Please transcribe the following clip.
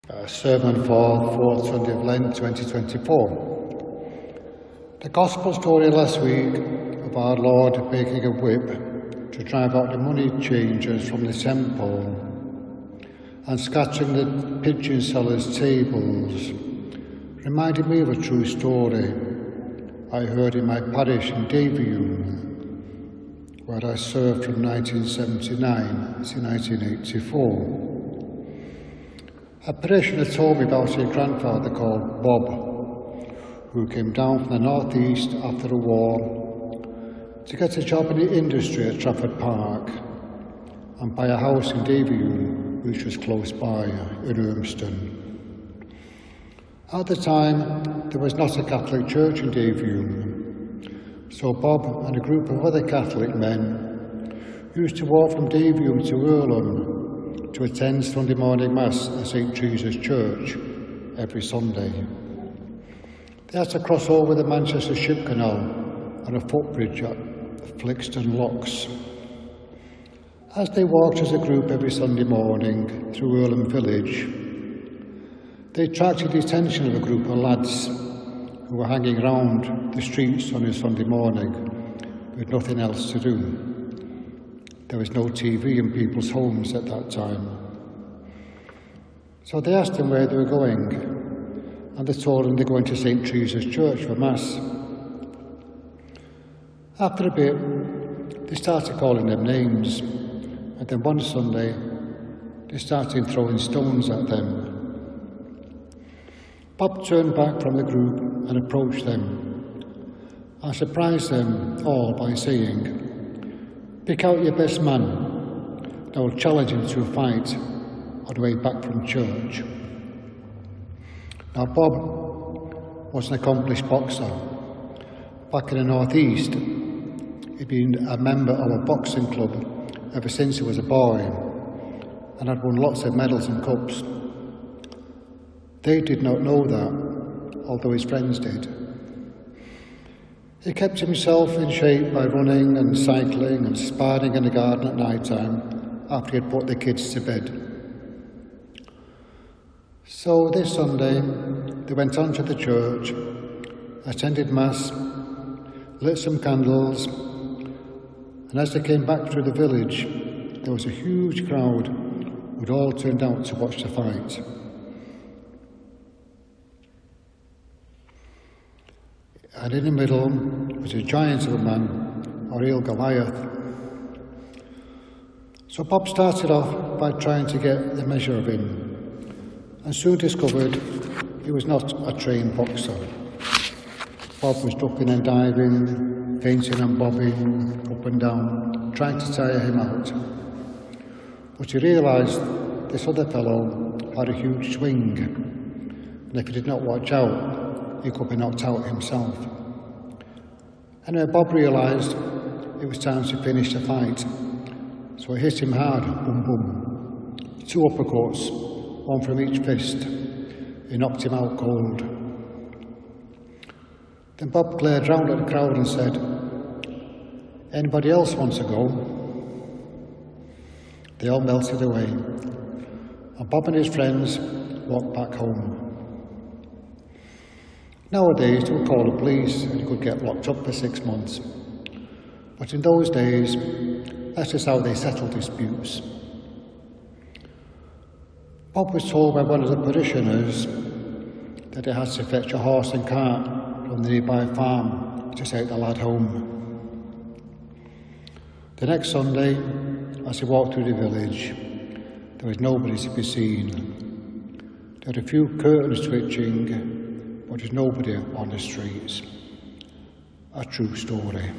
A sermon for 4th Sunday of Lent 2024. The Gospel story last week of our Lord making a whip to drive out the money changers from the temple and scattering the pigeon sellers' tables reminded me of a true story I heard in my parish in Davyhulme, where I served from 1979 to 1984. A parishioner told me about a grandfather called Bob, who came down from the northeast after the war to get a job in the industry at Trafford Park and buy a house in Davyhulme, which was close by in Urmston. At the time, there was not a Catholic church in Davyhulme, so Bob and a group of other Catholic men used to walk from Davyhulme to Earlham to attend Sunday morning Mass at St. Teresa's Church every Sunday. They had to cross over the Manchester Ship Canal on a footbridge at Flixton Locks. As they walked as a group every Sunday morning through Earlham village, they attracted the attention of a group of lads who were hanging around the streets on a Sunday morning with nothing else to do. There was no TV in people's homes at that time. So they asked them where they were going, and they told them they're going to St. Teresa's Church for Mass. After a bit, they started calling them names, and then one Sunday, they started throwing stones at them. Bob turned back from the group and approached them, and surprised them all by saying, "Pick out your best man, and I'll challenge him to a fight on the way back from church." Now, Bob was an accomplished boxer. Back in the northeast, he'd been a member of a boxing club ever since he was a boy and had won lots of medals and cups. They did not know that, although his friends did. He kept himself in shape by running and cycling and sparring in the garden at night time after he had put the kids to bed. So this Sunday, they went on to the church, attended Mass, lit some candles, and as they came back through the village, there was a huge crowd who'd all turned out to watch the fight. And in the middle was a giant of a man, a real Goliath. So Bob started off by trying to get the measure of him, and soon discovered he was not a trained boxer. Bob was ducking and diving, feinting and bobbing up and down, trying to tire him out. But he realised this other fellow had a huge swing, and if he did not watch out, he could be knocked out himself. Anyway, Bob realised it was time to finish the fight, so he hit him hard, boom, boom. 2 uppercuts, one from each fist. He knocked him out cold. Then Bob glared round at the crowd and said, "Anybody else want to go?" They all melted away, and Bob and his friends walked back home. Nowadays, they would call the police and you could get locked up for 6 months. But in those days, that's just how they settled disputes. Bob was told by one of the parishioners that he had to fetch a horse and cart from the nearby farm to take the lad home. The next Sunday, as he walked through the village, there was nobody to be seen. There were a few curtains twitching, but there's nobody on the streets. A true story.